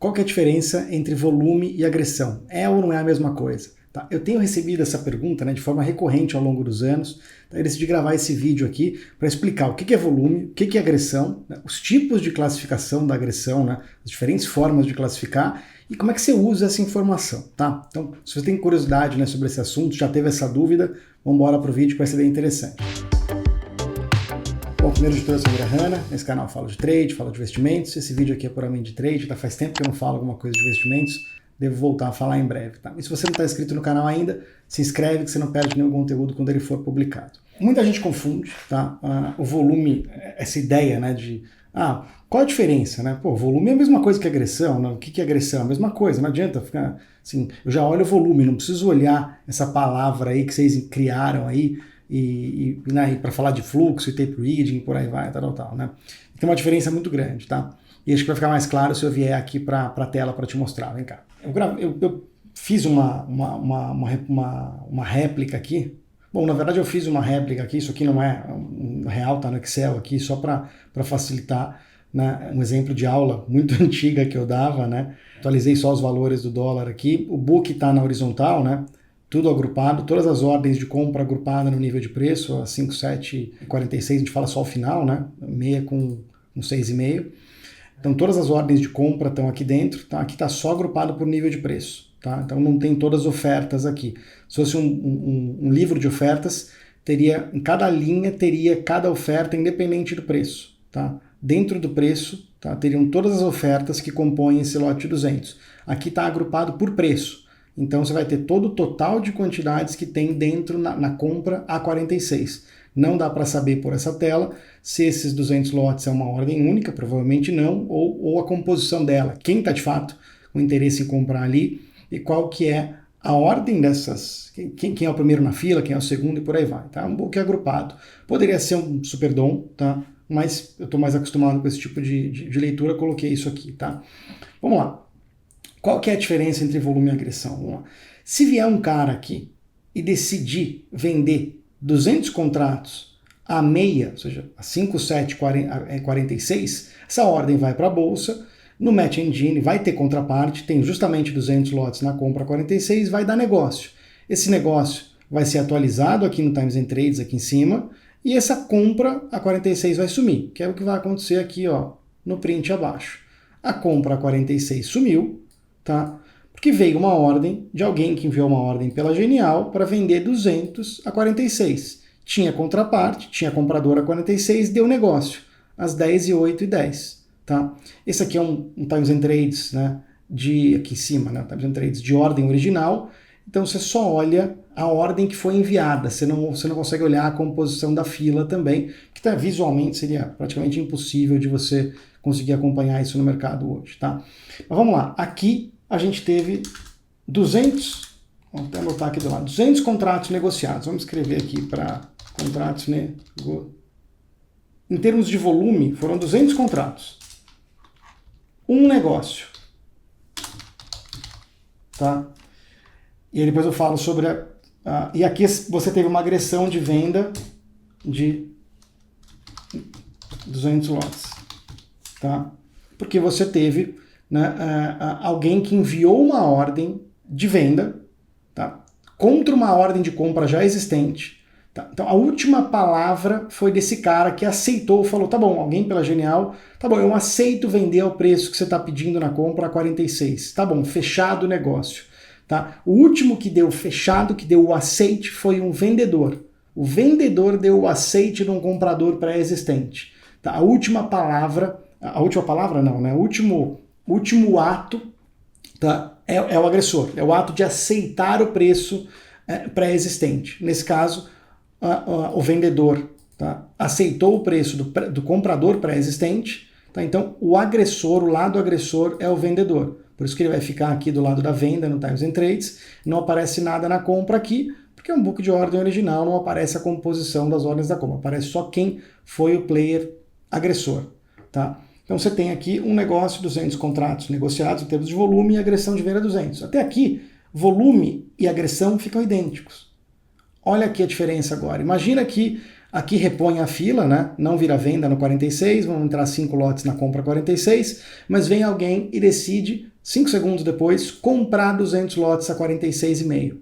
Qual que é a diferença entre volume e agressão? É ou não é a mesma coisa? Tá? Eu tenho recebido essa pergunta, né, de forma recorrente ao longo dos anos. Tá? Eu decidi gravar esse vídeo aqui para explicar o que é volume, o que é agressão, né, os tipos de classificação da agressão, né, as diferentes formas de classificar e como é que você usa essa informação. Tá? Então, se você tem curiosidade, né, sobre esse assunto, já teve essa dúvida, vamos embora para o vídeo que vai ser bem interessante. Bom, primeiro de tudo, eu sou o André Hanna, nesse canal eu falo de trade, falo de investimentos, esse vídeo aqui é puramente de trade, tá? Faz tempo que eu não falo alguma coisa de investimentos, devo voltar a falar em breve, tá? E se você não está inscrito no canal ainda, se inscreve que você não perde nenhum conteúdo quando ele for publicado. Muita gente confunde, tá? O volume, essa ideia, né, de qual a diferença, né? Pô, volume é a mesma coisa que agressão, né? O que é agressão? A mesma coisa, não adianta ficar assim, eu já olho o volume, não preciso olhar essa palavra aí que vocês criaram aí, né, para falar de fluxo e tape reading, por aí vai, tal, né? Tem uma diferença muito grande, tá? E acho que vai ficar mais claro se eu vier aqui para a tela para te mostrar. Vem cá. Eu fiz uma réplica aqui. Bom, na verdade eu fiz uma réplica aqui, isso aqui não é um real, tá no Excel aqui, só para facilitar, né, um exemplo de aula muito antiga que eu dava, né? Atualizei só os valores do dólar aqui. O book está na horizontal, né? Tudo agrupado, todas as ordens de compra agrupadas no nível de preço, a 5, 7 e 46, a gente fala só o final, né? Meia com 6,5. Então todas as ordens de compra estão aqui dentro, tá? Aqui está só agrupado por nível de preço, tá? Então não tem todas as ofertas aqui. Se fosse um livro de ofertas, em cada linha teria cada oferta independente do preço, tá? Dentro do preço, tá? Teriam todas as ofertas que compõem esse lote 200. Aqui está agrupado por preço. Então você vai ter todo o total de quantidades que tem dentro na compra A46. Não dá para saber por essa tela se esses 200 lotes é uma ordem única, provavelmente não, ou a composição dela. Quem está de fato com interesse em comprar ali e qual que é a ordem dessas, quem é o primeiro na fila, quem é o segundo e por aí vai. Tá? Um book agrupado. Poderia ser um Superdom, tá? Mas eu estou mais acostumado com esse tipo de leitura, coloquei isso aqui. Tá? Vamos lá. Qual que é a diferença entre volume e agressão? Vamos lá. Se vier um cara aqui e decidir vender 200 contratos a meia, ou seja, a 5, 7, 46, essa ordem vai para a bolsa, no Match Engine vai ter contraparte, tem justamente 200 lotes na compra 46, vai dar negócio. Esse negócio vai ser atualizado aqui no Times and Trades, aqui em cima, e essa compra a 46 vai sumir, que é o que vai acontecer aqui, ó, no print abaixo. A compra a 46 sumiu, tá? Porque veio uma ordem de alguém que enviou uma ordem pela Genial para vender 200 a 46. Tinha contraparte, tinha comprador a 46, deu negócio às 10 e 8 e 10. Tá? Esse aqui é um Times and Trades, né, aqui em cima, né, Times and Trades de ordem original. Então você só olha a ordem que foi enviada, você não consegue olhar a composição da fila também, que tá, visualmente seria praticamente impossível de você conseguir acompanhar isso no mercado hoje. Tá? Mas vamos lá, aqui a gente teve 200, vamos até anotar aqui do lado, 200 contratos negociados. Vamos escrever aqui para contratos negociados. Em termos de volume, foram 200 contratos. Um negócio. Tá? E aí depois eu falo sobre e aqui você teve uma agressão de venda de 200 lotes. Tá? Porque você teve, né, alguém que enviou uma ordem de venda, tá, contra uma ordem de compra já existente. Tá? Então a última palavra foi desse cara que aceitou, falou, tá bom, alguém pela Genial, tá bom, eu aceito vender ao preço que você está pedindo na compra a 46. Tá bom, fechado o negócio. Tá? O último que deu fechado, que deu o aceite, foi um vendedor. O vendedor deu o aceite de um comprador pré-existente. Tá? A última palavra não, né? O último ato, tá, é o agressor, é o ato de aceitar o preço pré-existente. Nesse caso, o vendedor, tá, aceitou o preço do comprador pré-existente, tá? Então o agressor, o lado agressor é o vendedor. Por isso que ele vai ficar aqui do lado da venda no Times and Trades, não aparece nada na compra aqui, porque é um book de ordem original, não aparece a composição das ordens da compra, aparece só quem foi o player agressor. Tá? Então você tem aqui um negócio, 200 contratos negociados em termos de volume e agressão de venda 200. Até aqui, volume e agressão ficam idênticos. Olha aqui a diferença agora. Imagina que Aqui repõe a fila, né? Não vira venda no 46, vão entrar 5 lotes na compra 46, mas vem alguém e decide, 5 segundos depois, comprar 200 lotes a 46,5.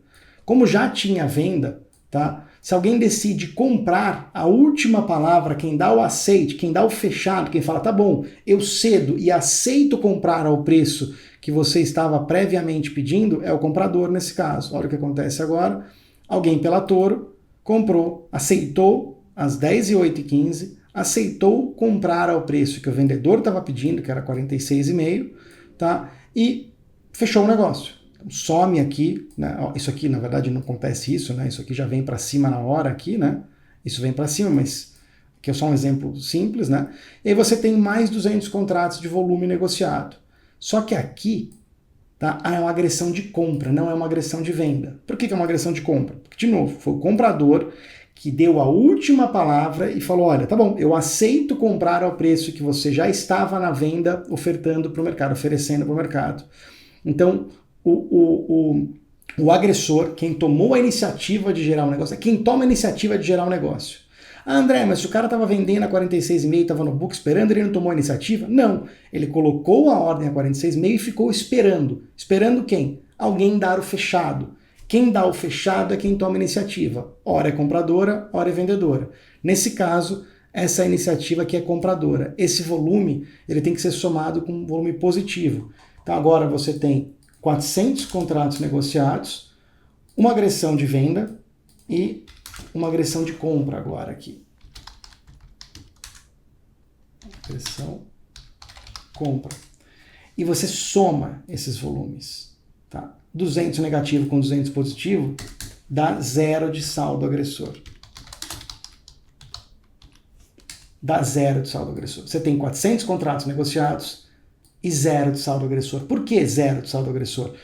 Como já tinha venda, tá? Se alguém decide comprar, a última palavra, quem dá o aceite, quem dá o fechado, quem fala, tá bom, eu cedo e aceito comprar ao preço que você estava previamente pedindo, é o comprador nesse caso. Olha o que acontece agora. Alguém pela Toro comprou, aceitou às 10h08h15, aceitou comprar ao preço que o vendedor estava pedindo, que era 46,5, tá? E fechou o negócio. Então, some aqui, né? Isso aqui, na verdade, não acontece isso, né? Isso aqui já vem para cima na hora aqui, né? Isso vem para cima, mas aqui é só um exemplo simples, né? E aí você tem mais 200 contratos de volume negociado. Só que aqui, tá? É uma agressão de compra, não é uma agressão de venda. Por que é uma agressão de compra? Porque, de novo, foi o comprador que deu a última palavra e falou, olha, tá bom, eu aceito comprar ao preço que você já estava na venda ofertando para o mercado, oferecendo para o mercado. Então, o agressor, quem tomou a iniciativa de gerar um negócio, é quem toma a iniciativa de gerar um negócio. Ah, André, mas se o cara estava vendendo a 46,5, estava no book esperando, ele não tomou a iniciativa? Não, ele colocou a ordem a 46,5 e ficou esperando. Esperando quem? Alguém dar o fechado. Quem dá o fechado é quem toma a iniciativa. Ora é compradora, ora é vendedora. Nesse caso, essa iniciativa aqui é compradora. Esse volume ele tem que ser somado com um volume positivo. Então agora você tem 400 contratos negociados, uma agressão de venda e uma agressão de compra agora aqui. Agressão, compra. E você soma esses volumes. Tá? 200 negativo com 200 positivo dá 0 de saldo agressor. Dá 0 de saldo agressor. Você tem 400 contratos negociados e 0 de saldo agressor. Por que 0 de saldo agressor?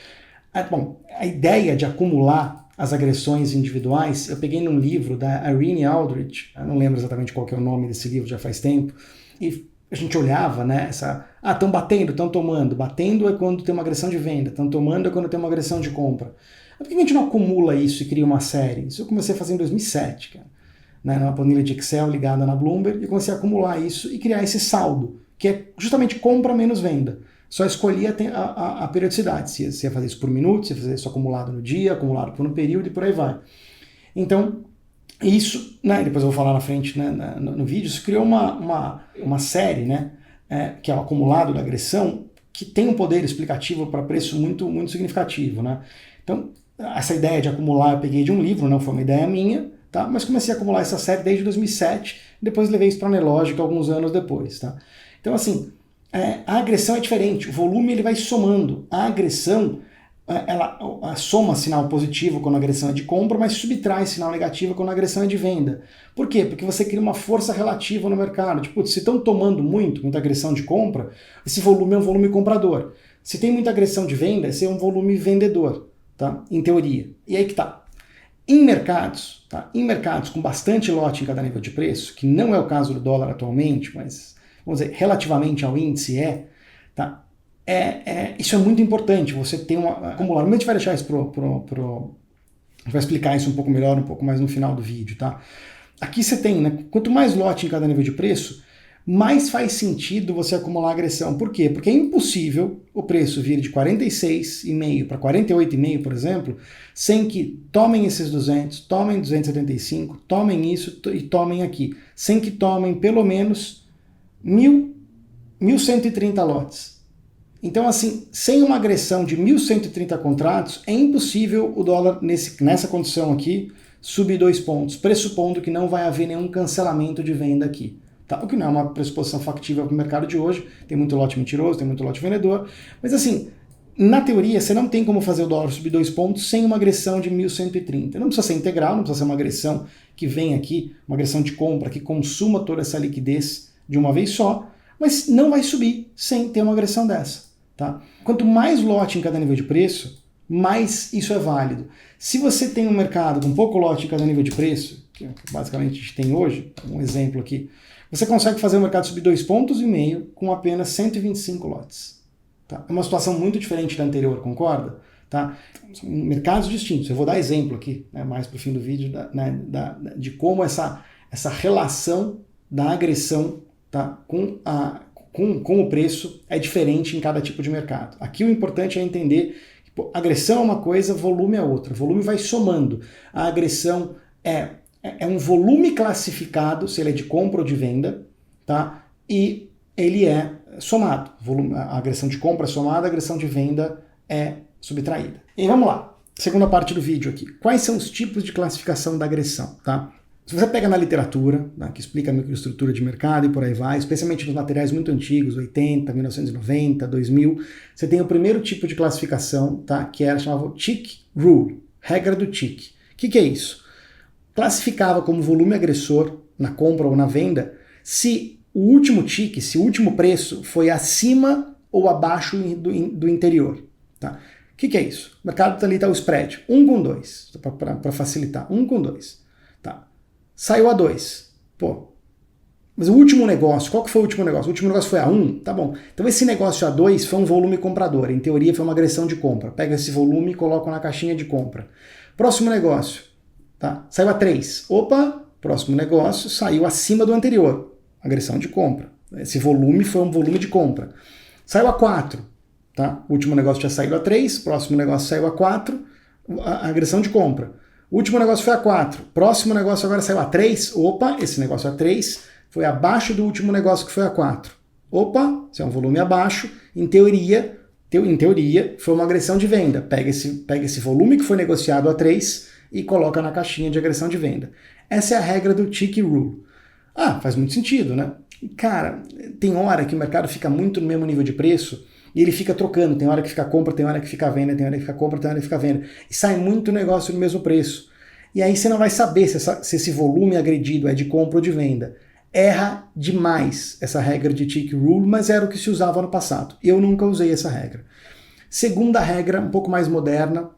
Bom, a ideia de acumular as agressões individuais, eu peguei num livro da Irene Aldrich, eu não lembro exatamente qual que é o nome desse livro, já faz tempo, e a gente olhava, né, estão batendo, estão tomando. Batendo é quando tem uma agressão de venda, estão tomando é quando tem uma agressão de compra. Por que a gente não acumula isso e cria uma série? Isso eu comecei a fazer em 2007, cara, né, numa planilha de Excel ligada na Bloomberg, e comecei a acumular isso e criar esse saldo, que é justamente compra menos venda. Só escolhi a periodicidade, se ia fazer isso por minuto, se ia fazer isso acumulado no dia, acumulado por um período e por aí vai. Então, isso, né, depois eu vou falar na frente, né, no vídeo, isso criou uma série, né, que é o acumulado da agressão, que tem um poder explicativo para preço muito, muito significativo. Né? Então, essa ideia de acumular eu peguei de um livro, não foi uma ideia minha, tá? Mas comecei a acumular essa série desde 2007, depois levei isso para a Nelogic alguns anos depois. Tá? Então, assim, a agressão é diferente, o volume ele vai somando. A agressão, ela soma sinal positivo quando a agressão é de compra, mas subtrai sinal negativo quando a agressão é de venda. Por quê? Porque você cria uma força relativa no mercado. Tipo, se estão tomando muita agressão de compra, esse volume é um volume comprador. Se tem muita agressão de venda, esse é um volume vendedor, tá? Em teoria. E aí que tá. Em mercados, tá? Em mercados com bastante lote em cada nível de preço, que não é o caso do dólar atualmente, mas vamos dizer, relativamente ao índice tá? Isso é muito importante, você tem um acumular. A gente vai deixar isso vai explicar isso um pouco melhor, um pouco mais no final do vídeo, tá? Aqui você tem, né? Quanto mais lote em cada nível de preço, mais faz sentido você acumular agressão. Por quê? Porque é impossível o preço vir de 46,5 para 48,5, por exemplo, sem que tomem esses 200, tomem 275, tomem isso e tomem aqui. Sem que tomem pelo menos 1.130 lotes. Então, assim, sem uma agressão de 1.130 contratos, é impossível o dólar, nessa condição aqui, subir 2 pontos, pressupondo que não vai haver nenhum cancelamento de venda aqui. Tá? O que não é uma pressuposição factível para o mercado de hoje, tem muito lote mentiroso, tem muito lote vendedor, mas assim, na teoria, você não tem como fazer o dólar subir 2 pontos sem uma agressão de 1.130. Não precisa ser integral, não precisa ser uma agressão que vem aqui, uma agressão de compra, que consuma toda essa liquidez de uma vez só, mas não vai subir sem ter uma agressão dessa. Tá? Quanto mais lote em cada nível de preço, mais isso é válido. Se você tem um mercado com pouco lote em cada nível de preço, que basicamente a gente tem hoje, um exemplo aqui, você consegue fazer o mercado subir 2,5 pontos com apenas 125 lotes. Tá? É uma situação muito diferente da anterior, concorda? Tá? São mercados distintos. Eu vou dar exemplo aqui, né, mais para o fim do vídeo, de como essa essa relação da agressão, tá, com o preço é diferente em cada tipo de mercado. Aqui o importante é entender que agressão é uma coisa, volume é outra. Volume vai somando. A agressão é um volume classificado, se ele é de compra ou de venda, tá? E ele é somado. A agressão de compra é somada, a agressão de venda é subtraída. E vamos lá, segunda parte do vídeo aqui. Quais são os tipos de classificação da agressão, tá? Se você pega na literatura, né, que explica a microestrutura de mercado e por aí vai, especialmente nos materiais muito antigos, 80, 1990, 2000, você tem o primeiro tipo de classificação, tá, que era chamado Tick Rule, regra do Tick. O que é isso? Classificava como volume agressor na compra ou na venda se o último tick, se o último preço foi acima ou abaixo do interior. Tá? O que é isso? O mercado ali está o spread, 1 com 2, para facilitar, 1 com 2. Tá? Saiu a 2. Pô, mas o último negócio, qual que foi o último negócio? O último negócio foi a 1? Tá bom. Então esse negócio a 2 foi um volume comprador, em teoria foi uma agressão de compra. Pega esse volume e coloca na caixinha de compra. Próximo negócio, tá? Saiu a 3. Opa, próximo negócio saiu acima do anterior, agressão de compra. Esse volume foi um volume de compra. Saiu a 4, tá? O último negócio tinha saído a 3, próximo negócio saiu a 4, a agressão de compra. O último negócio foi a 4, próximo negócio agora saiu a 3, opa, esse negócio a 3 foi abaixo do último negócio que foi a 4. Opa, se é um volume abaixo, em teoria, foi uma agressão de venda. Pega esse volume que foi negociado a 3 e coloca na caixinha de agressão de venda. Essa é a regra do Tick Rule. Ah, faz muito sentido, né? Cara, tem hora que o mercado fica muito no mesmo nível de preço e ele fica trocando. Tem hora que fica compra, tem hora que fica venda, tem hora que fica compra, tem hora que fica venda. E sai muito negócio no mesmo preço. E aí você não vai saber se esse volume agredido é de compra ou de venda. Erra demais essa regra de Tick Rule, mas era o que se usava no passado. Eu nunca usei essa regra. Segunda regra, um pouco mais moderna,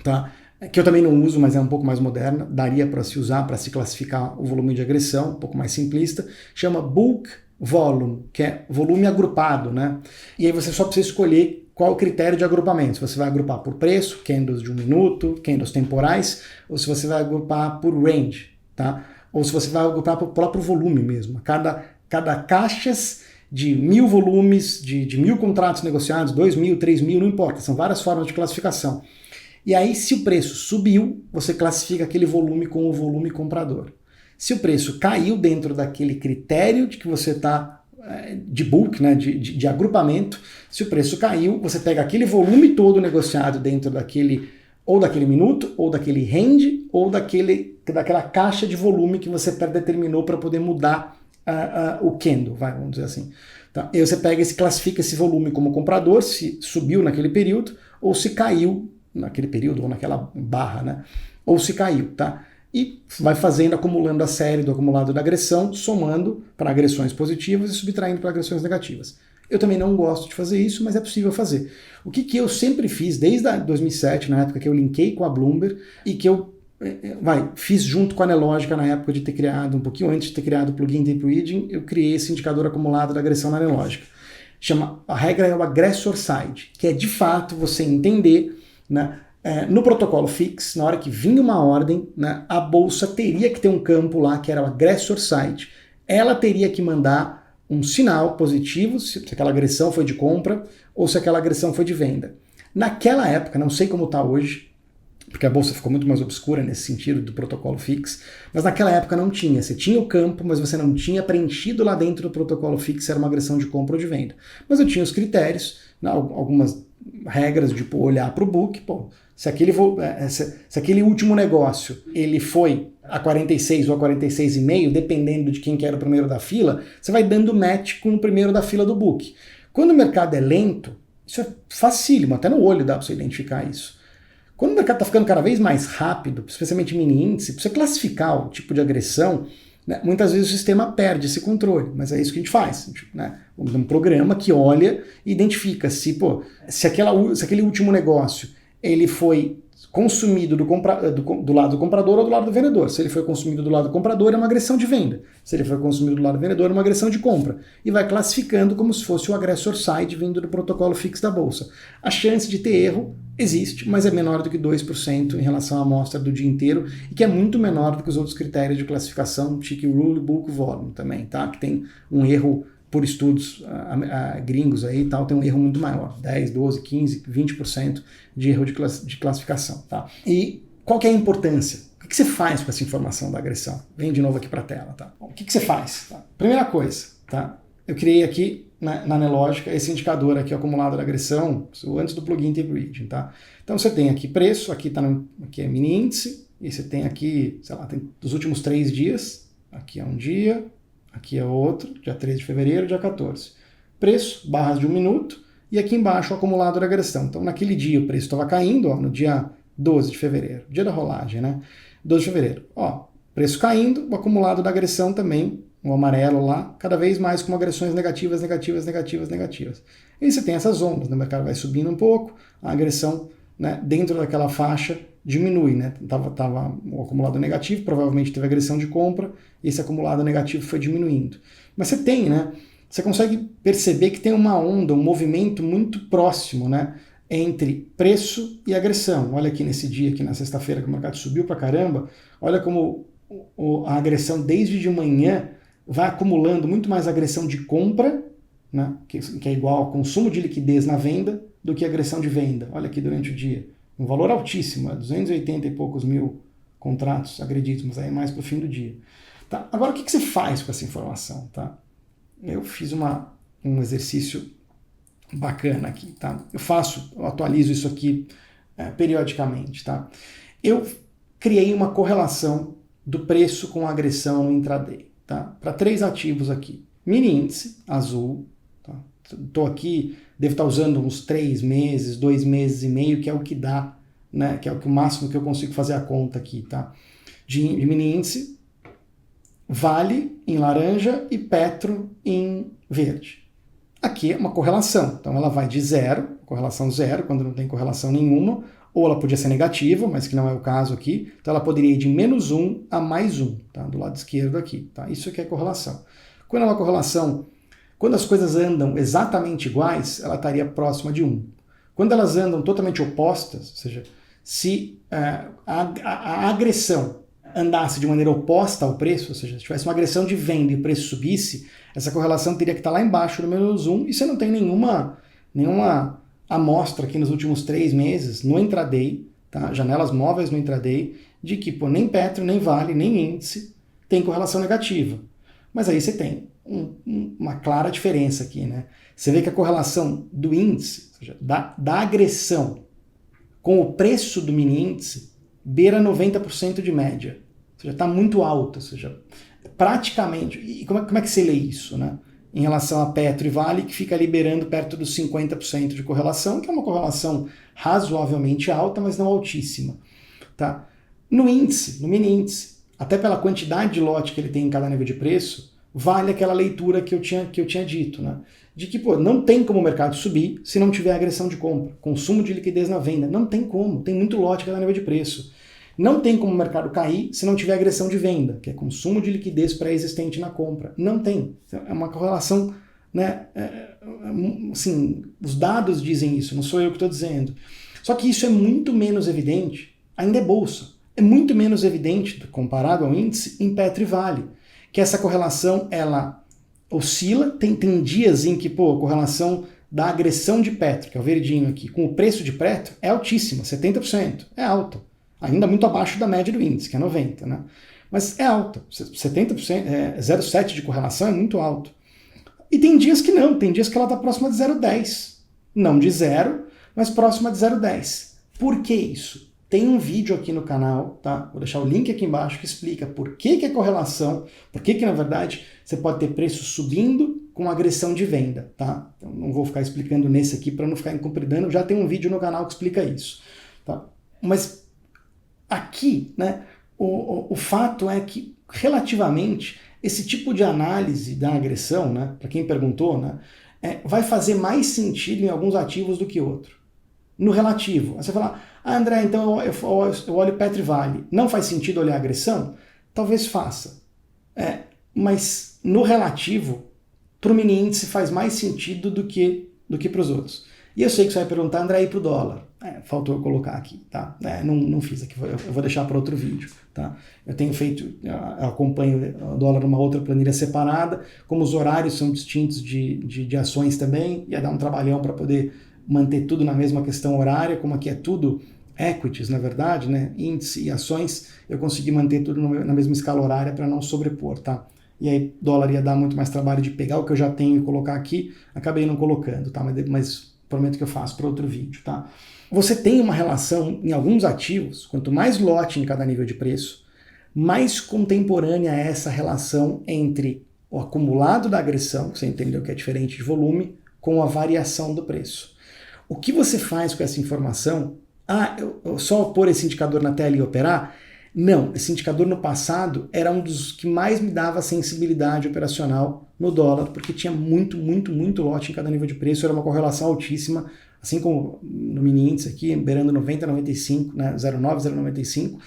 tá? Que eu também não uso, mas é um pouco mais moderna, daria para se usar, para se classificar o volume de agressão, um pouco mais simplista, chama Bulk Volume, que é volume agrupado, né? E aí você só precisa escolher qual o critério de agrupamento. Se você vai agrupar por preço, candles de 1 minuto, candles temporais, ou se você vai agrupar por range, tá? Ou se você vai agrupar por próprio volume mesmo. Cada caixas de 1000 volumes, de 1000 contratos negociados, 2000, 3000, não importa, são várias formas de classificação. E aí, se o preço subiu, você classifica aquele volume com o volume comprador. Se o preço caiu dentro daquele critério de que você está de bulk, né, de agrupamento, se o preço caiu, você pega aquele volume todo negociado dentro daquele minuto, ou daquele range, ou daquela caixa de volume que você predeterminou para poder mudar o candle, vamos dizer assim. Então, aí você pega e classifica esse volume como comprador, se subiu naquele período, ou se caiu naquele período, ou naquela barra, né? Ou se caiu, tá? E vai fazendo, acumulando a série do acumulado da agressão, somando para agressões positivas e subtraindo para agressões negativas. Eu também não gosto de fazer isso, mas é possível fazer. O que eu sempre fiz, desde 2007, na época que eu linkei com a Bloomberg, e que eu fiz junto com a Nelogica na época de ter criado, um pouquinho antes de ter criado o plugin Tape Reading, eu criei esse indicador acumulado da agressão na Nelogica. A regra é o aggressor side, que é de fato você entender, né, no protocolo FIX, na hora que vinha uma ordem, né, a bolsa teria que ter um campo lá que era o aggressor side. Ela teria que mandar um sinal positivo, se aquela agressão foi de compra ou se aquela agressão foi de venda. Naquela época, não sei como está hoje, porque a bolsa ficou muito mais obscura nesse sentido do protocolo FIX, mas naquela época não tinha. Você tinha o campo, mas você não tinha preenchido lá dentro do protocolo FIX se era uma agressão de compra ou de venda. Mas eu tinha os critérios, né, algumas regras de olhar para o book, se aquele último negócio ele foi a 46 ou a 46,5, dependendo de quem que era o primeiro da fila, você vai dando match com o primeiro da fila do book. Quando o mercado é lento, isso é facílimo, até no olho dá para você identificar isso. Quando o mercado está ficando cada vez mais rápido, especialmente mini índice, para você classificar o tipo de agressão, né, muitas vezes o sistema perde esse controle, mas é isso que a gente faz. Vamos ter um programa que olha e identifica se aquele último negócio ele foi consumido do lado do comprador ou do lado do vendedor. Se ele foi consumido do lado do comprador, é uma agressão de venda. Se ele foi consumido do lado do vendedor, é uma agressão de compra. E vai classificando como se fosse o aggressor side vindo do protocolo FIX da bolsa. A chance de ter erro Existe, mas é menor do que 2% em relação à amostra do dia inteiro e que é muito menor do que os outros critérios de classificação, Chick Rule e Bulk Volume também, tá? Que tem um erro por estudos gringos aí e tal, tem um erro muito maior, 10, 12, 15, 20% de erro de classificação, tá? E qual que é a importância? O que você faz com essa informação da agressão? Vem de novo aqui para a tela, tá? O que você faz? Tá? Primeira coisa, tá? Eu criei aqui na Nelogica esse indicador aqui, o acumulado da agressão, antes do plugin Tape Reading, tá? Então você tem aqui preço, aqui é mini índice, e você tem aqui, sei lá, tem dos últimos 3 dias, aqui é um dia, aqui é outro, dia 13 de fevereiro, dia 14. Preço, barras de 1 minuto, e aqui embaixo o acumulado da agressão. Então naquele dia o preço estava caindo, ó, no dia 12 de fevereiro, dia da rolagem, né? 12 de fevereiro, ó, preço caindo, o acumulado da agressão também, o amarelo lá, cada vez mais com agressões negativas, negativas, negativas, negativas. E você tem essas ondas, né? O mercado vai subindo um pouco, a agressão, né, dentro daquela faixa diminui, né? Tava o acumulado negativo, provavelmente teve agressão de compra, e esse acumulado negativo foi diminuindo. Mas você tem, né? Você consegue perceber que tem uma onda, um movimento muito próximo, né, entre preço e agressão. Olha aqui nesse dia, aqui na sexta-feira, que o mercado subiu pra caramba, olha como a agressão desde de manhã vai acumulando muito mais agressão de compra, né, que é igual ao consumo de liquidez na venda, do que agressão de venda. Olha aqui durante o dia. Um valor altíssimo, 280 e poucos mil contratos agredidos, mas aí mais para o fim do dia. Tá? Agora, o que você faz com essa informação? Tá? Eu fiz um exercício bacana aqui. Tá? Eu atualizo isso aqui periodicamente. Tá? Eu criei uma correlação do preço com a agressão no intraday. Tá? Para 3 ativos aqui. Mini índice, azul. Estou aqui, devo estar usando uns 3 meses, 2 meses e meio, que é o que dá, né? Que é o máximo que eu consigo fazer a conta aqui. Tá? De mini índice, Vale em laranja e Petro em verde. Aqui é uma correlação. Então ela vai de 0, correlação 0, quando não tem correlação nenhuma, ou ela podia ser negativa, mas que não é o caso aqui. Então ela poderia ir de -1 a +1, tá? Do lado esquerdo aqui. Tá? Isso aqui é correlação. Quando é uma correlação, quando as coisas andam exatamente iguais, ela estaria próxima de 1. Quando elas andam totalmente opostas, ou seja, se a agressão andasse de maneira oposta ao preço, ou seja, se tivesse uma agressão de venda e o preço subisse, essa correlação teria que estar lá embaixo no -1, e você não tem nenhuma amostra aqui nos últimos 3 meses, no intraday, tá? Janelas móveis no intraday, de que nem Petro, nem Vale, nem índice tem correlação negativa. Mas aí você tem uma clara diferença aqui, né? Você vê que a correlação do índice, ou seja, da agressão com o preço do mini índice, beira 90% de média. Ou seja, está muito alta, ou seja, praticamente... E como é que você lê isso, né? Em relação a Petro e Vale, que fica liberando perto dos 50% de correlação, que é uma correlação razoavelmente alta, mas não altíssima. Tá? No índice, no mini índice, até pela quantidade de lote que ele tem em cada nível de preço, vale aquela leitura que eu tinha dito, né? De que não tem como o mercado subir se não tiver agressão de compra, consumo de liquidez na venda. Não tem como, tem muito lote em cada nível de preço. Não tem como o mercado cair se não tiver agressão de venda, que é consumo de liquidez pré-existente na compra. Não tem. É uma correlação, né? Assim, os dados dizem isso, não sou eu que estou dizendo. Só que isso é muito menos evidente, ainda é bolsa, é muito menos evidente, comparado ao índice, em Petro e Vale, que essa correlação, ela oscila, tem dias em que, a correlação da agressão de Petro, que é o verdinho aqui, com o preço de Petro, é altíssima, 70%, é alta. Ainda muito abaixo da média do índice, que é 90%, né? Mas é alta, 70%, 0,7% de correlação é muito alto. E tem dias que não, tem dias que ela está próxima de 0,10%. Não de 0, mas próxima de 0,10%. Por que isso? Tem um vídeo aqui no canal, tá? Vou deixar o link aqui embaixo que explica por que é correlação, por que na verdade você pode ter preço subindo com agressão de venda, tá? Então não vou ficar explicando nesse aqui para não ficar incompridando, já tem um vídeo no canal que explica isso, tá? Mas aqui, né, o fato é que relativamente esse tipo de análise da agressão, né, para quem perguntou, né, vai fazer mais sentido em alguns ativos do que outro. No relativo, você fala, André, então eu olho Petro e Vale, não faz sentido olhar a agressão? Talvez faça. Mas no relativo, para o mini índice faz mais sentido do que para os outros. E eu sei que você vai perguntar, André, e para o dólar? faltou eu colocar aqui, tá? Não fiz aqui, eu vou deixar para outro vídeo, tá? Eu tenho feito, eu acompanho o dólar numa outra planilha separada, como os horários são distintos de ações também, ia dar um trabalhão para poder manter tudo na mesma questão horária, como aqui é tudo equities, na verdade, né? Índice e ações, eu consegui manter tudo na mesma escala horária para não sobrepor, tá? E aí dólar ia dar muito mais trabalho de pegar o que eu já tenho e colocar aqui, acabei não colocando, tá? Mas prometo que eu faço para outro vídeo, tá? Você tem uma relação em alguns ativos, quanto mais lote em cada nível de preço, mais contemporânea é essa relação entre o acumulado da agressão, que você entendeu que é diferente de volume, com a variação do preço. O que você faz com essa informação? Eu só pôr esse indicador na tela e operar? Não, esse indicador no passado era um dos que mais me dava sensibilidade operacional no dólar, porque tinha muito lote em cada nível de preço, era uma correlação altíssima, assim como no mini índice aqui, beirando 90, 95, né, 0,9, 0,95.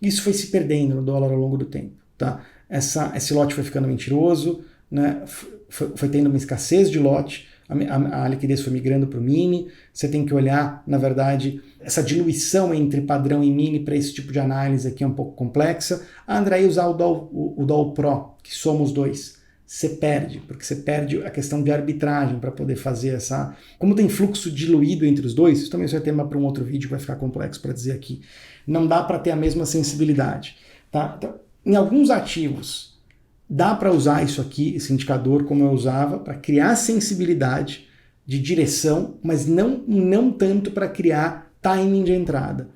Isso foi se perdendo no dólar ao longo do tempo, tá? Esse lote foi ficando mentiroso, né? Foi tendo uma escassez de lote, a liquidez foi migrando para o mini. Você tem que olhar, na verdade, essa diluição entre padrão e mini para esse tipo de análise aqui é um pouco complexa. André, usar o DOL Pro, que soma os dois. Você perde, porque você perde a questão de arbitragem para poder fazer essa... Como tem fluxo diluído entre os dois, isso também é tema para um outro vídeo que vai ficar complexo para dizer aqui. Não dá para ter a mesma sensibilidade, tá? Então, em alguns ativos, dá para usar isso aqui, esse indicador, como eu usava, para criar sensibilidade de direção, mas não tanto para criar timing de entrada.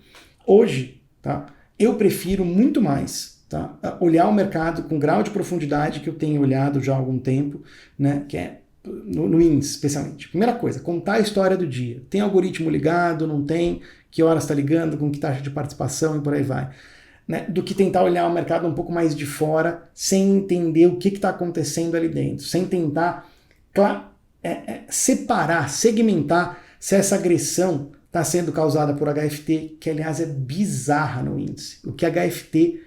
Hoje, tá? Eu prefiro muito mais, tá? Olhar o mercado com grau de profundidade que eu tenho olhado já há algum tempo, né? Que é no índice, especialmente. Primeira coisa, contar a história do dia. Tem algoritmo ligado, não tem? Que horas está ligando, com que taxa de participação e por aí vai. Né? Do que tentar olhar o mercado um pouco mais de fora, sem entender o que está acontecendo ali dentro, sem tentar separar, segmentar se essa agressão está sendo causada por HFT, que aliás é bizarra no índice. O que a HFT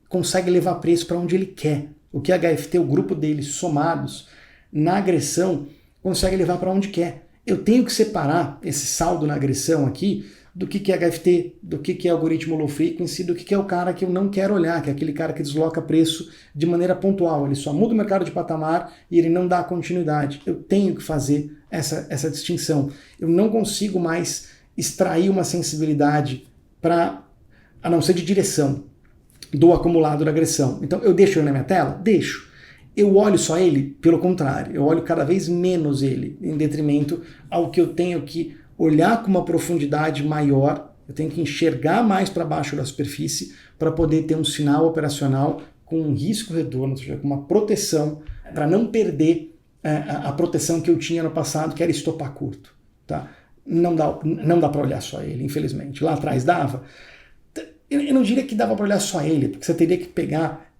consegue levar preço para onde ele quer. O que a HFT, o grupo deles somados na agressão, consegue levar para onde quer. Eu tenho que separar esse saldo na agressão aqui do que é HFT, do que é algoritmo low frequency, do que é o cara que eu não quero olhar, que é aquele cara que desloca preço de maneira pontual. Ele só muda o mercado de patamar e ele não dá continuidade. Eu tenho que fazer essa distinção. Eu não consigo mais extrair uma sensibilidade a não ser de direção do acumulado da agressão. Então eu deixo ele na minha tela? Deixo. Eu olho só ele? Pelo contrário, eu olho cada vez menos ele, em detrimento ao que eu tenho que olhar com uma profundidade maior, eu tenho que enxergar mais para baixo da superfície para poder ter um sinal operacional com um risco-retorno, ou seja, com uma proteção, para não perder a proteção que eu tinha no passado, que era estopar curto. Tá? Não dá para olhar só ele, infelizmente. Lá atrás dava. Eu não diria que dava para olhar só ele, porque você teria que pegar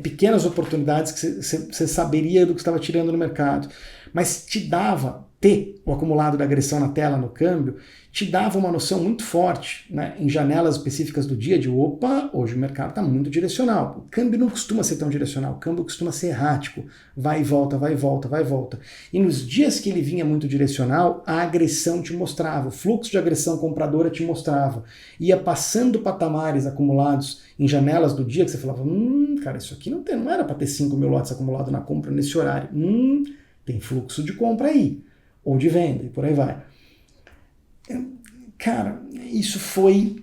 pequenas oportunidades que você saberia do que estava tirando no mercado. Mas te dava, ter o acumulado da agressão na tela, no câmbio, te dava uma noção muito forte, né, em janelas específicas do dia, de opa, hoje o mercado está muito direcional. O câmbio não costuma ser tão direcional, o câmbio costuma ser errático, vai e volta, vai e volta, vai e volta. E nos dias que ele vinha muito direcional, a agressão te mostrava, o fluxo de agressão compradora te mostrava. Ia passando patamares acumulados em janelas do dia que você falava, cara, isso aqui não era para ter 5 mil lotes acumulados na compra nesse horário. Tem fluxo de compra aí, ou de venda, e por aí vai. Cara, isso foi...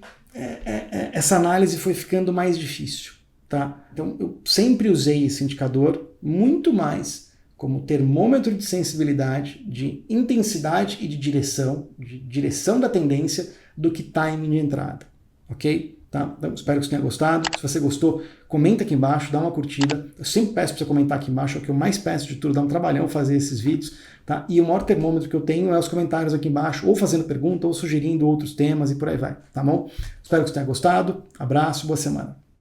essa análise foi ficando mais difícil, tá? Então, eu sempre usei esse indicador muito mais como termômetro de sensibilidade, de intensidade e de direção da tendência, do que timing de entrada, ok? Tá? Então, espero que você tenha gostado. Se você gostou, comenta aqui embaixo, dá uma curtida. Eu sempre peço para você comentar aqui embaixo, é o que eu mais peço de tudo, dá um trabalhão fazer esses vídeos. Tá? E o maior termômetro que eu tenho é os comentários aqui embaixo, ou fazendo pergunta, ou sugerindo outros temas e por aí vai. Tá bom? Espero que você tenha gostado. Abraço, boa semana.